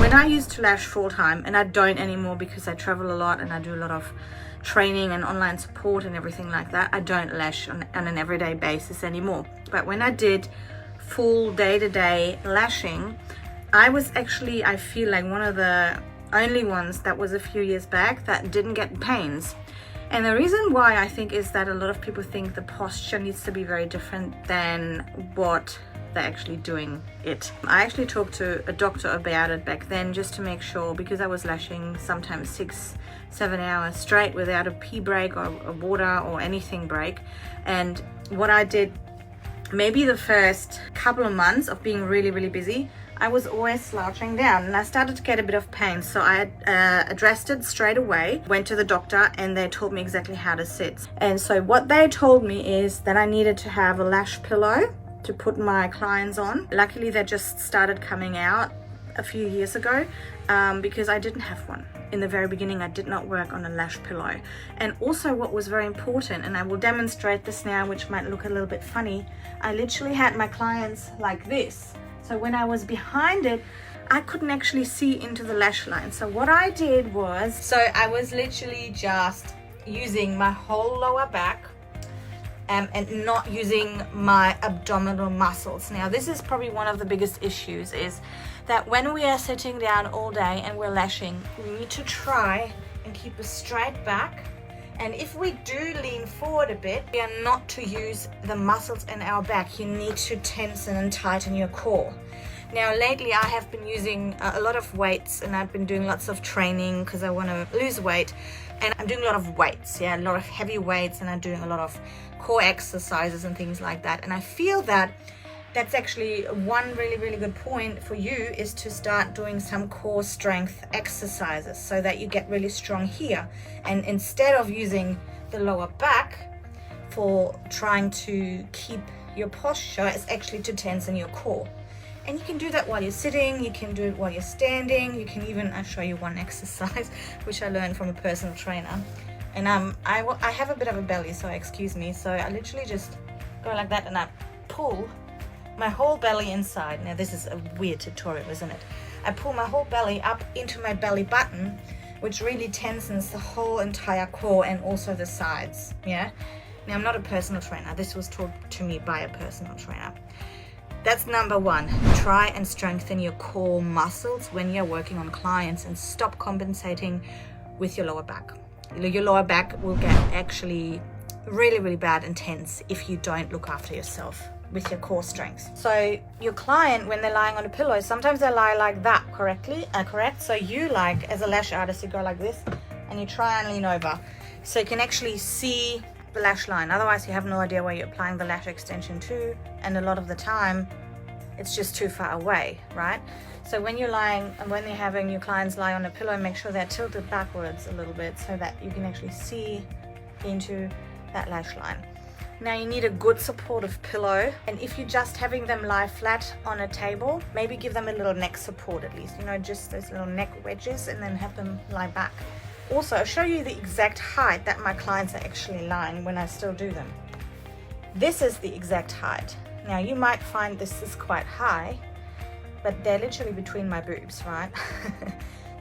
When I used to lash full-time, and I don't anymore because I travel a lot and I do a lot of training and online support and everything like that, I don't lash on an everyday basis anymore. But when I did full day-to-day lashing, I was actually, I feel like one of the only ones that was a few years back that didn't get pains. And the reason why I think is that a lot of people think the posture needs to be very different than what they're actually doing it. I actually talked to a doctor about it back then just to make sure, because I was lashing sometimes 6-7 hours straight without a pee break or a water or anything break. And what I did, maybe the first couple of months of being really busy, I was always slouching down and I started to get a bit of pain. So I addressed it straight away, went to the doctor, and they told me exactly how to sit. And so what they told me is that I needed to have a lash pillow to put my clients on. Luckily, they just started coming out a few years ago because I didn't have one. In the very beginning, I did not work on a lash pillow. And also what was very important, and I will demonstrate this now, which might look a little bit funny, I literally had my clients like this. So when I was behind it, I couldn't actually see into the lash line. So what I did was, so I was literally just using my whole lower back and not using my abdominal muscles. Now, this is probably one of the biggest issues, is that when we are sitting down all day and we're lashing, we need to try and keep a straight back. And if we do lean forward a bit, we are not to use the muscles in our back. You need to tension and tighten your core. Now, lately I have been using a lot of weights, and I've been doing lots of training because I want to lose weight. And I'm doing a lot of weights, a lot of heavy weights, and I'm doing a lot of core exercises and things like that. And I feel that that's actually one really good point for you, is to start doing some core strength exercises so that you get really strong here. And instead of using the lower back for trying to keep your posture, it's actually to tension your core. And you can do that while you're sitting, you can do it while you're standing, you can even, I'll show you one exercise which I learned from a personal trainer. And I have a bit of a belly, so excuse me. So I literally just go like that and I pull my whole belly inside. Now this is a weird tutorial, isn't it? I pull my whole belly up into my belly button, which really tensions the whole entire core and also the sides. Now I'm not a personal trainer. This was taught to me by a personal trainer. That's number one. Try and strengthen your core muscles when you're working on clients, and stop compensating with your lower back. Your lower back will get actually really bad and tense if you don't look after yourself with your core strength. So your client, when they're lying on a pillow, sometimes they lie like that, correct? So you, like, as a lash artist, you go like this and you try and lean over so you can actually see the lash line. Otherwise you have no idea where you're applying the lash extension to, and a lot of the time it's just too far away, right? So when you're lying, and when you're having your clients lie on a pillow, make sure they're tilted backwards a little bit so that you can actually see into that lash line. Now you need a good supportive pillow, and if you're just having them lie flat on a table, maybe give them a little neck support at least, just those little neck wedges, and then have them lie back. Also, I'll show you the exact height that my clients are actually lying when I still do them. This is the exact height. Now you might find this is quite high, but they're literally between my boobs, right?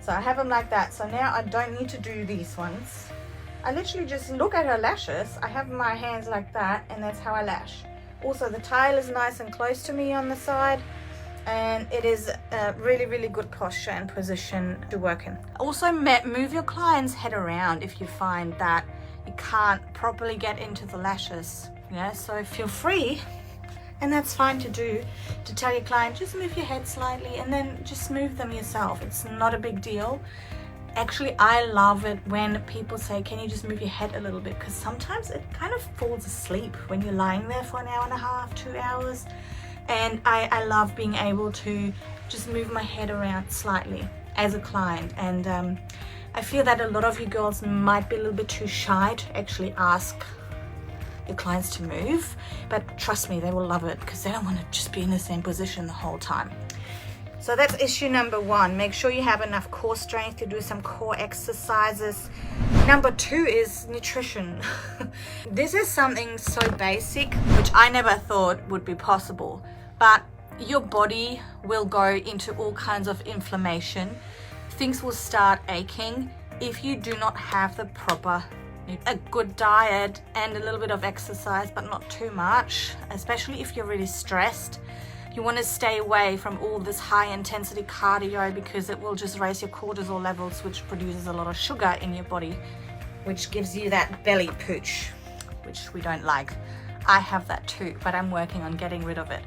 So I have them like that. So now I don't need to do these ones. I literally just look at her lashes. I have my hands like that, and that's how I lash. Also, the tail is nice and close to me on the side, and it is a really good posture and position to work in. Also, move your client's head around if you find that you can't properly get into the lashes. So feel free, and that's fine to do, to tell your client, just move your head slightly and then just move them yourself. It's not a big deal. Actually, I love it when people say, can you just move your head a little bit? Because sometimes it kind of falls asleep when you're lying there for an hour and a half, 2 hours. And I love being able to just move my head around slightly as a client. And I feel that a lot of you girls might be a little bit too shy to actually ask your clients to move. But trust me, they will love it because they don't want to just be in the same position the whole time. So that's issue number one. Make sure you have enough core strength to do some core exercises. Number two is nutrition. This is something so basic, which I never thought would be possible. But your body will go into all kinds of inflammation. Things will start aching if you do not have the proper, a good diet and a little bit of exercise, but not too much, especially if you're really stressed. You want to stay away from all this high intensity cardio because it will just raise your cortisol levels, which produces a lot of sugar in your body, which gives you that belly pooch, which we don't like. I have that too, but I'm working on getting rid of it.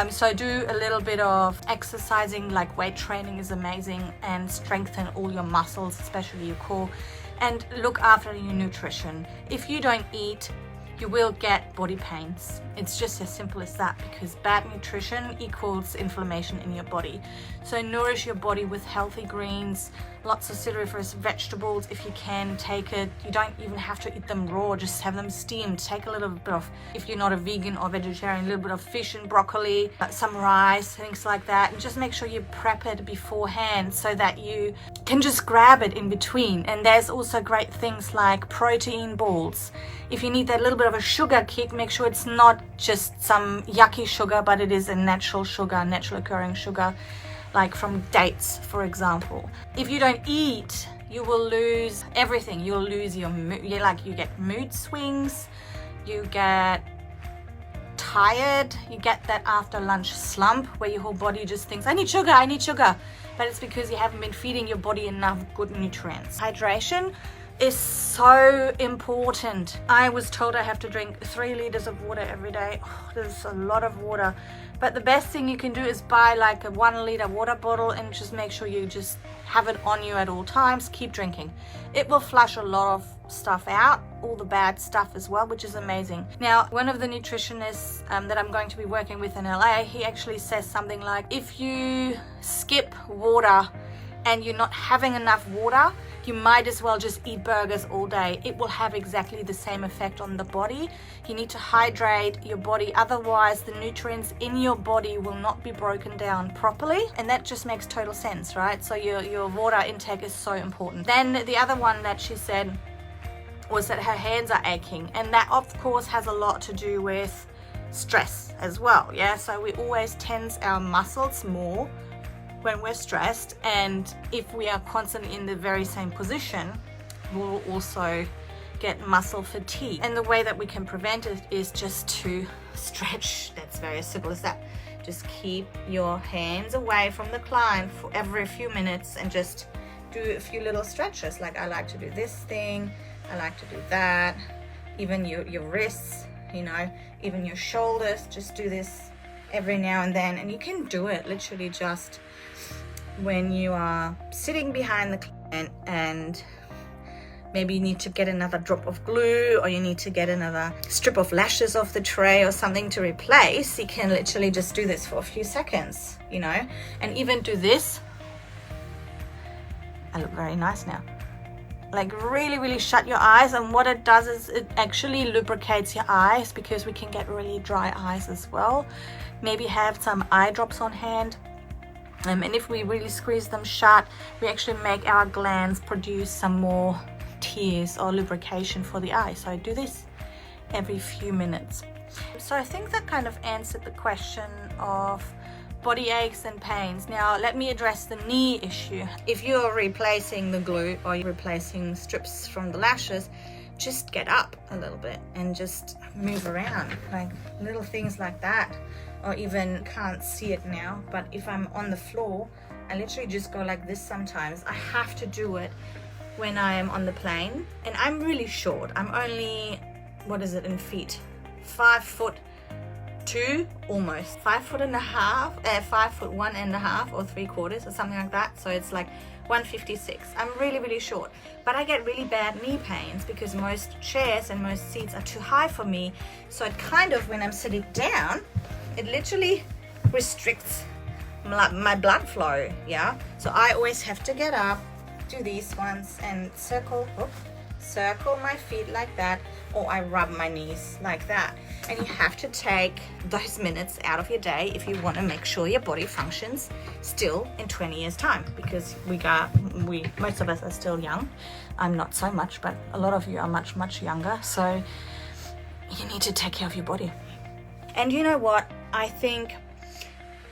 So do a little bit of exercising, like weight training is amazing, and strengthen all your muscles, especially your core, and look after your nutrition. If you don't eat, you will get body pains. It's just as simple as that, because bad nutrition equals inflammation in your body. So nourish your body with healthy greens, lots of citriferous vegetables if you can. Take it. You don't even have to eat them raw, just have them steamed. Take a little bit of, if you're not a vegan or vegetarian, a little bit of fish and broccoli, some rice, things like that, and just make sure you prep it beforehand so that you can just grab it in between. And there's also great things like protein balls. If you need that little bit of a sugar kick, make sure it's not just some yucky sugar, but it is a natural sugar, natural occurring sugar, like from dates, for example. If you don't eat, you will lose everything. You'll lose your mood. You get mood swings, you get tired, you get that after lunch slump where your whole body just thinks, I need sugar, I need sugar. But it's because you haven't been feeding your body enough good nutrients. Hydration is so important. I was told I have to drink 3 liters of water every day. Oh, there's a lot of water. But the best thing you can do is buy like a 1 liter water bottle and just make sure you just have it on you at all times. Keep drinking. It will flush a lot of stuff out, all the bad stuff as well, which is amazing. Now, one of the nutritionists that I'm going to be working with in LA, he actually says something like, if you skip water and you're not having enough water, you might as well just eat burgers all day. It will have exactly the same effect on the body. You need to hydrate your body, otherwise the nutrients in your body will not be broken down properly, and that just makes total sense, right? So your water intake is so important. Then the other one that she said was that her hands are aching, and that of course has a lot to do with stress as well. Yeah, so we always tense our muscles more when we're stressed, and if we are constantly in the very same position, we'll also get muscle fatigue. And the way that we can prevent it is just to stretch. That's very simple as that. Just keep your hands away from the client for every few minutes and just do a few little stretches. Like I like to do this thing, I like to do that, even your wrists, you know, even your shoulders. Just do this every now and then, and you can do it literally just when you are sitting behind the client and maybe you need to get another drop of glue, or you need to get another strip of lashes off the tray or something to replace. You can literally just do this for a few seconds, you know, and even do this. I look very nice now. Like really shut your eyes, and what it does is it actually lubricates your eyes, because we can get really dry eyes as well. Maybe have some eye drops on hand. And if we really squeeze them shut, we actually make our glands produce some more tears or lubrication for the eye. So do this every few minutes. So I think that kind of answered the question of body aches and pains. Now let me address the knee issue. If you're replacing the glue or you're replacing strips from the lashes, just get up a little bit and just move around, like little things like that. Or even, can't see it now, but if I'm on the floor, I literally just go like this sometimes. I have to do it when I am on the plane, and I'm really short. I'm only, what is it in feet? 5'2", almost 5'1.5", 5'1.5" or 3/4 or something like that. So it's like 156. I'm really short, but I get really bad knee pains because most chairs and most seats are too high for me. So it kind of, when I'm sitting down, it literally restricts my blood flow. Yeah, so I always have to get up, do these ones, and circle my feet like that, or I rub my knees like that. And you have to take those minutes out of your day if you want to make sure your body functions still in 20 years time, because most of us are still young. I'm not so much, but a lot of you are much younger, so you need to take care of your body. And you know what? I think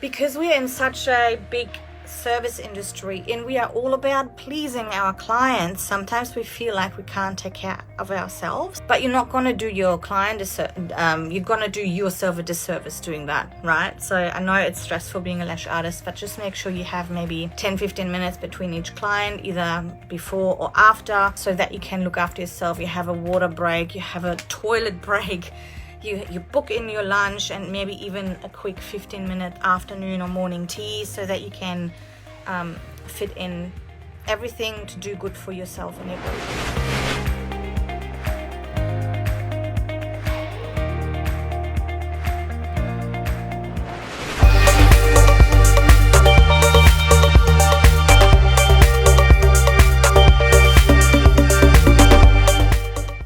because we are in such a big service industry and we are all about pleasing our clients, sometimes we feel like we can't take care of ourselves, but you're not going to do your client you're going to do yourself a disservice doing that, right? So I know it's stressful being a lash artist, but just make sure you have maybe 10-15 minutes between each client, either before or after, so that you can look after yourself. You have a water break, you have a toilet break, you book in your lunch, and maybe even a quick 15-minute afternoon or morning tea, so that you can fit in everything to do good for yourself and your body.